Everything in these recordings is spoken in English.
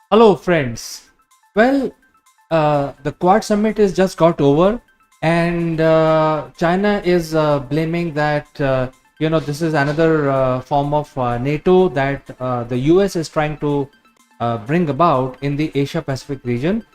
Hello, friends. Well, the Quad Summit is just got over, and China is blaming that this is another form of NATO that the US is trying to bring about in the Asia Pacific region,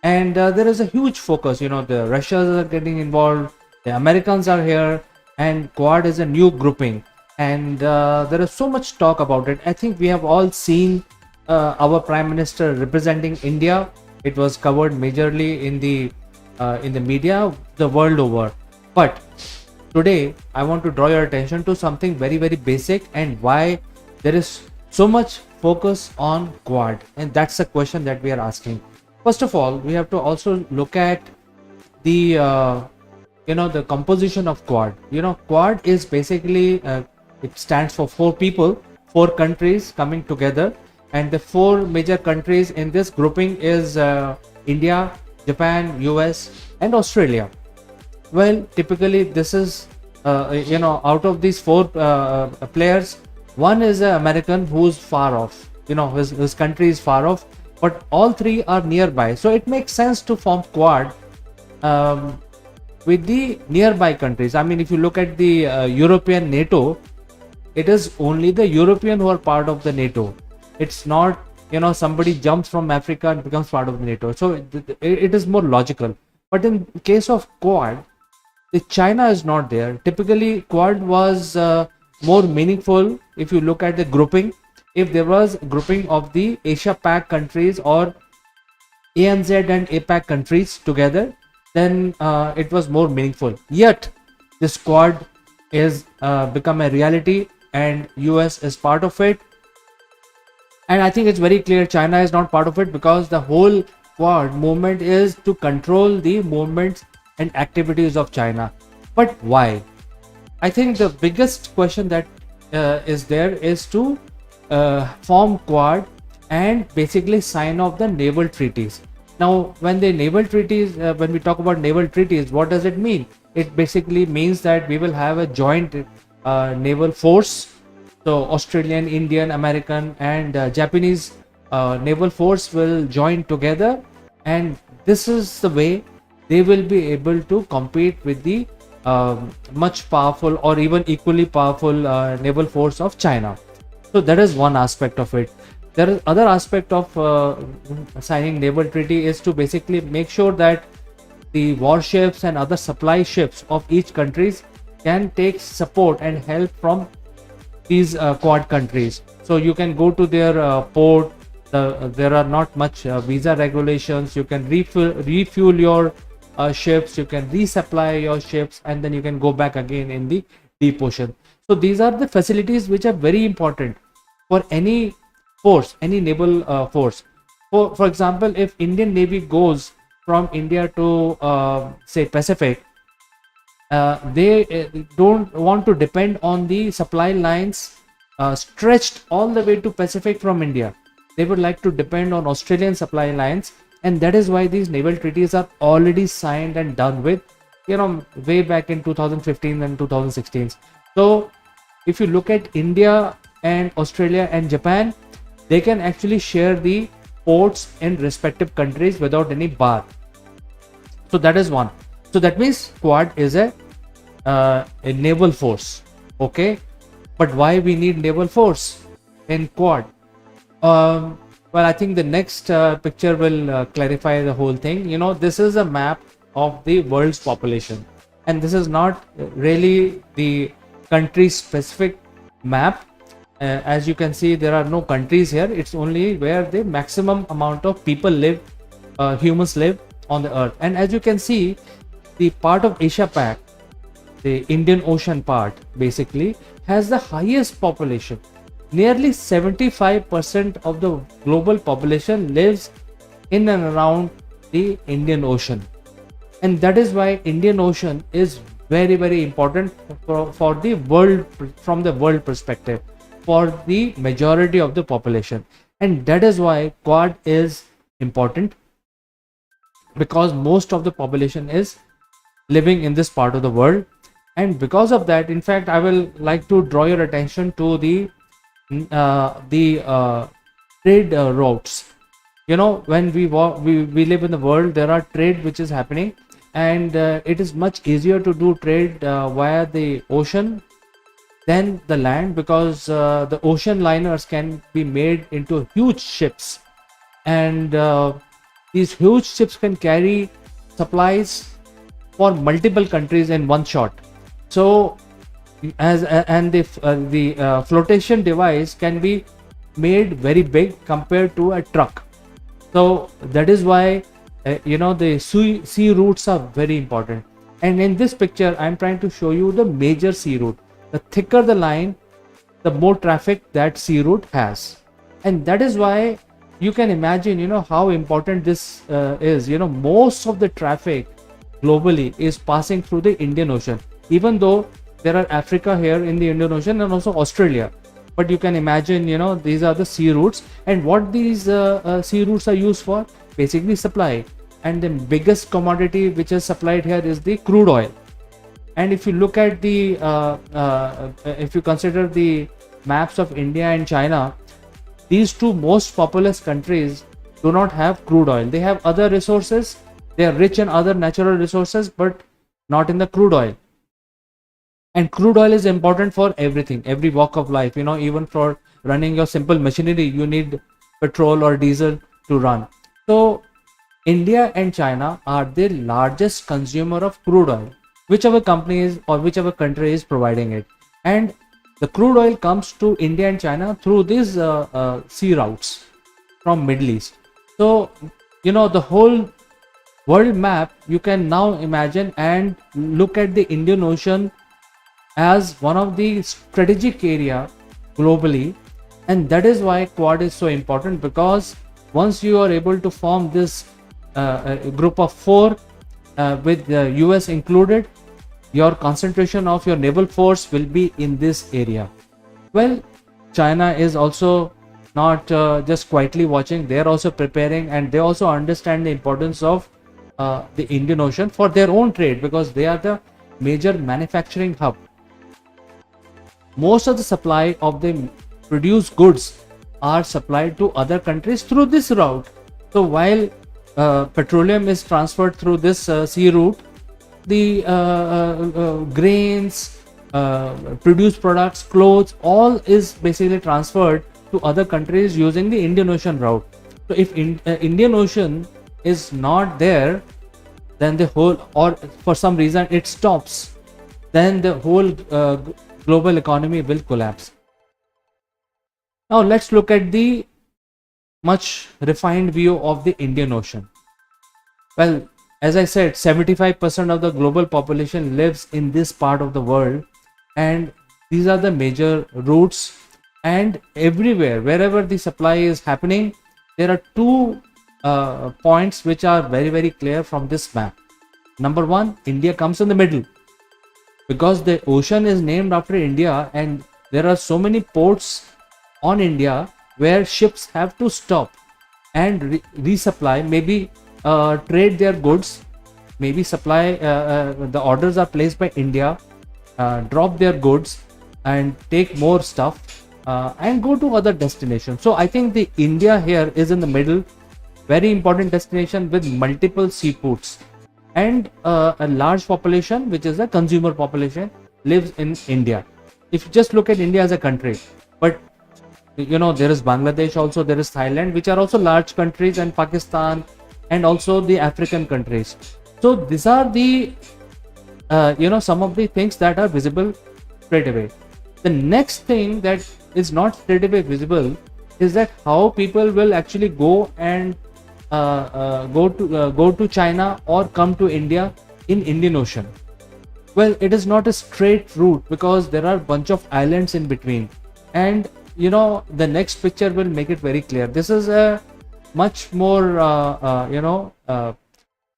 and there is a huge focus. The Russians are getting involved, the Americans are here, and Quad is a new grouping, and there is so much talk about it. I think we have all seen our prime minister representing India. It was covered majorly in the media the world over. But today I want to draw your attention to something very basic and why there is so much focus on Quad, and that's the question that we are asking. First of all, we have to also look at the the composition of Quad. Quad is basically it stands for four people, four countries coming together, and the four major countries in this grouping is India, Japan, US, and Australia. Well, typically this is out of these four players, one is an American who's far off. His country is far off, but all three are nearby, so it makes sense to form Quad um, with the nearby countries. I mean, if you look at the European NATO, it is only the European who are part of the NATO. It's not somebody jumps from Africa and becomes part of the NATO. So it is more logical. But in case of Quad, the China is not there. Typically, Quad was more meaningful if you look at the grouping. If there was grouping of the Asia Pac countries or ANZ and APAC countries together, then it was more meaningful. Yet this Quad is become a reality, and US is part of it. And I think it's very clear China is not part of it, because the whole Quad movement is to control the movements and activities of China. But why? I think the biggest question that is there is to form Quad and basically sign off the naval treaties. Now, when we talk about naval treaties, what does it mean? It basically means that we will have a joint naval force. So Australian, Indian, American, and Japanese naval force will join together, and this is the way they will be able to compete with the much powerful or even equally powerful naval force of China. So that is one aspect of it. There is other aspect of signing naval treaty is to basically make sure that the warships and other supply ships of each countries can take support and help from these Quad countries. So you can go to their port. There are not much visa regulations. You can refuel your ships. You can resupply your ships, and then you can go back again in the deep ocean. So these are the facilities which are very important for any force, any naval force. For example, if Indian Navy goes from India to say Pacific, they don't want to depend on the supply lines stretched all the way to Pacific from India. They would like to depend on Australian supply lines, and that is why these naval treaties are already signed and done with, way back in 2015 and 2016. So if you look at India and Australia and Japan, they can actually share the ports in respective countries without any bar. So that is one. So that means Quad is a naval force. Okay, but why we need naval force in Quad? Well, I think the next picture will clarify the whole thing. This is a map of the world's population, and this is not really the country specific map. As you can see, there are no countries here. It's only where the maximum amount of people live, humans live on the earth. And as you can see, the part of Asia Pac, the Indian Ocean part, basically has the highest population. Nearly 75% of the global population lives in and around the Indian Ocean, and that is why Indian Ocean is very important for the world, from the world perspective, for the majority of the population. And that is why Quad is important, because most of the population is living in this part of the world. And because of that, in fact, I will like to draw your attention to the trade routes. when we live in the world, there are trade which is happening, and it is much easier to do trade via the ocean than the land, because the ocean liners can be made into huge ships, and these huge ships can carry supplies for multiple countries in one shot. So and the flotation device can be made very big compared to a truck. So that is why the sea routes are very important. And in this picture I'm trying to show you the major sea route. The thicker the line, the more traffic that sea route has, and that is why you can imagine how important this is. Most of the traffic globally is passing through the Indian Ocean, even though there are Africa here in the Indian Ocean and also Australia. But you can imagine, these are the sea routes, and what these sea routes are used for: basically supply. And the biggest commodity which is supplied here is the crude oil. And if you look at the if you consider the maps of India and China, these two most populous countries do not have crude oil. They have other resources. They are rich in other natural resources, but not in the crude oil. And crude oil is important for everything, every walk of life. Even for running your simple machinery, you need petrol or diesel to run. So India and China are the largest consumer of crude oil, whichever company is or whichever country is providing it. And the crude oil comes to India and China through these sea routes from Middle East. So the whole world map you can now imagine and look at the Indian Ocean as one of the strategic area globally. And that is why Quad is so important, because once you are able to form this group of 4 with the US included, your concentration of your naval force will be in this area. Well, China is also not just quietly watching. They are also preparing, and they also understand the importance of the Indian Ocean for their own trade, because they are the major manufacturing hub. Most of the supply of the produced goods are supplied to other countries through this route. So while petroleum is transferred through this sea route, the grains, produced products, clothes, all is basically transferred to other countries using the Indian Ocean route. So if Indian Ocean is not there, then the whole, or for some reason it stops, then the whole global economy will collapse. Now let's look at the much refined view of the Indian Ocean. Well, as I said, 75% of the global population lives in this part of the world, and these are the major routes. And everywhere, wherever the supply is happening, there are 2 points which are very, very clear from this map. Number 1, India comes in the middle, because the ocean is named after India, and there are so many ports on India where ships have to stop and resupply, maybe trade their goods, maybe supply, the orders are placed by India, drop their goods and take more stuff and go to other destinations. So I think the India here is in the middle, very important destination with multiple seaports, and a large population, which is a consumer population, lives in India. If you just look at India as a country, but there is Bangladesh also, there is Thailand, which are also large countries, and Pakistan, and also the African countries. So these are the some of the things that are visible straight away. The next thing that is not straight away visible is that how people will actually go and go to China or come to India in Indian Ocean. Well, it is not a straight route, because there are a bunch of islands in between, and the next picture will make it very clear. This is a much more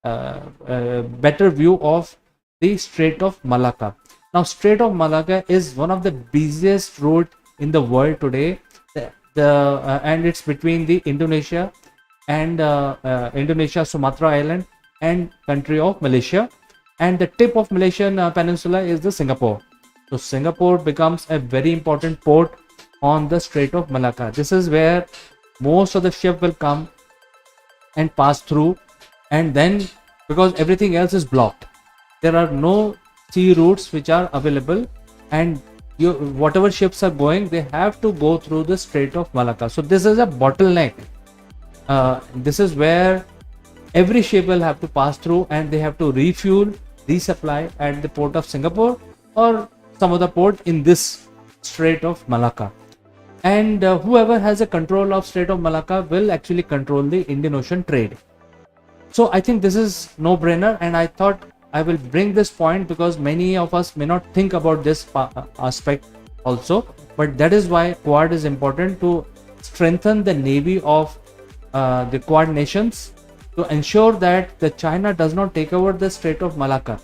better view of the Strait of Malacca. Now, Strait of Malacca is one of the busiest route in the world today, and it's between the Indonesia and Indonesia, Sumatra Island, and country of Malaysia, and the tip of Malaysian peninsula is the Singapore. So Singapore becomes a very important port on the Strait of Malacca. This is where most of the ship will come and pass through, and then because everything else is blocked, there are no sea routes which are available, and whatever ships are going, they have to go through the Strait of Malacca. So this is a bottleneck. This is where every ship will have to pass through, and they have to refuel, resupply at the port of Singapore or some other port in this Strait of Malacca. And whoever has a control of Strait of Malacca will actually control the Indian Ocean trade. So I think this is no brainer, and I thought I will bring this point because many of us may not think about this aspect also, but that is why Quad is important, to strengthen the navy of the Quad nations, to ensure that the China does not take over the Strait of Malacca.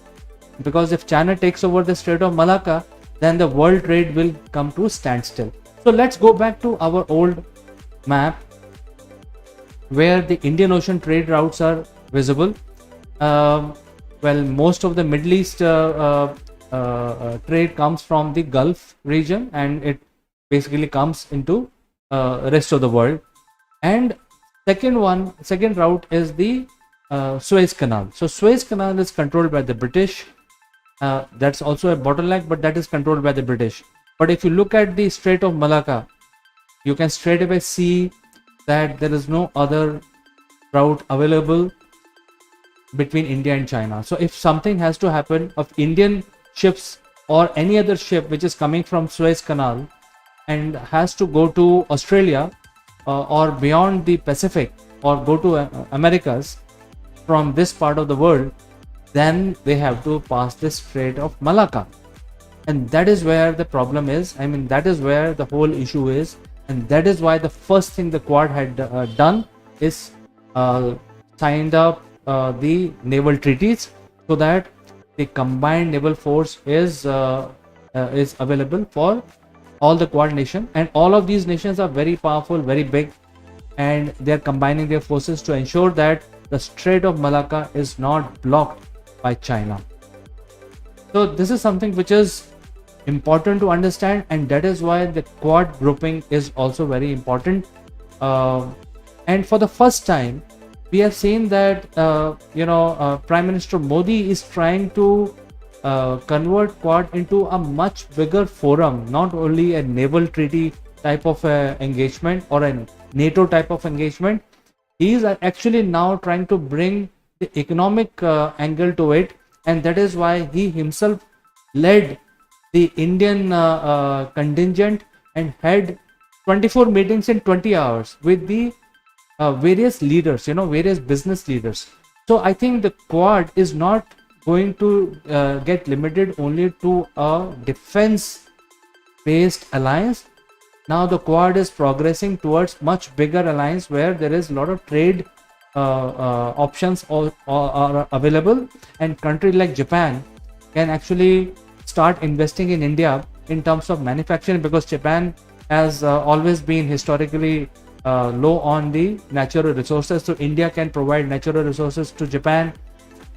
Because if China takes over the Strait of Malacca, then the world trade will come to a standstill. So let's go back to our old map where the Indian Ocean trade routes are visible. Well, most of the Middle East trade comes from the Gulf region, and it basically comes into rest of the world. And second route is the Suez Canal. So Suez Canal is controlled by the British. That's also a bottleneck, but that is controlled by the British. But if you look at the Strait of Malacca, you can straight away see that there is no other route available between India and China. So if something has to happen of Indian ships or any other ship which is coming from Suez Canal and has to go to Australia or beyond the Pacific or go to Americas from this part of the world, then they have to pass the Strait of Malacca. And that is where the problem is. I mean, that is where the whole issue is. And that is why the first thing the Quad had done is signed up the naval treaties, so that the combined naval force is available for all the Quad nation, and all of these nations are very powerful, very big, and they are combining their forces to ensure that the Strait of Malacca is not blocked by China. So this is something which is important to understand, and that is why the Quad grouping is also very important. And for the first time, we have seen that Prime Minister Modi is trying to convert Quad into a much bigger forum, not only a naval treaty type of engagement or a NATO type of engagement. He is actually now trying to bring the economic angle to it, and that is why he himself led the Indian contingent and had 24 meetings in 20 hours with the various leaders, various business leaders. So I think the Quad is not going to get limited only to a defense based alliance. Now the Quad is progressing towards much bigger alliance where there is a lot of trade options are available, and country like Japan can actually start investing in India in terms of manufacturing, because Japan has always been historically low on the natural resources. So India can provide natural resources to Japan,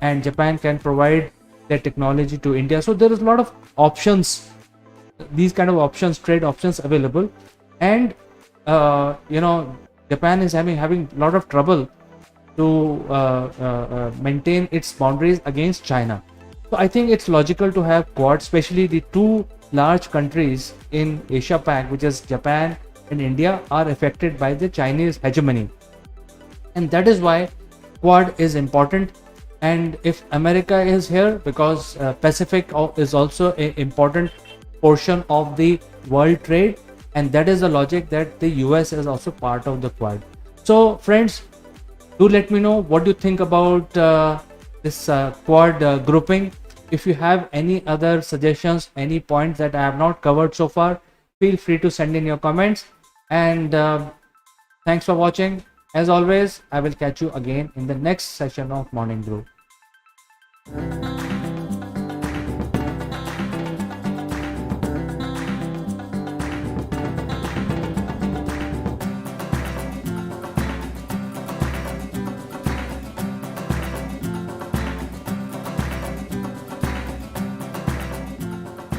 and Japan can provide their technology to India. So there is a lot of options, these kind of options, trade options available. And Japan is having a lot of trouble to maintain its boundaries against China. So I think it's logical to have Quad, especially the two large countries in Asia Pac, which is Japan and India, are affected by the Chinese hegemony, and that is why Quad is important. And if America is here, because Pacific is also an important portion of the world trade, and that is the logic that the US is also part of the Quad. So friends, do let me know what you think about this Quad grouping. If you have any other suggestions, any points that I have not covered so far, feel free to send in your comments. And thanks for watching. As always, I will catch you again in the next session of Morning Brew.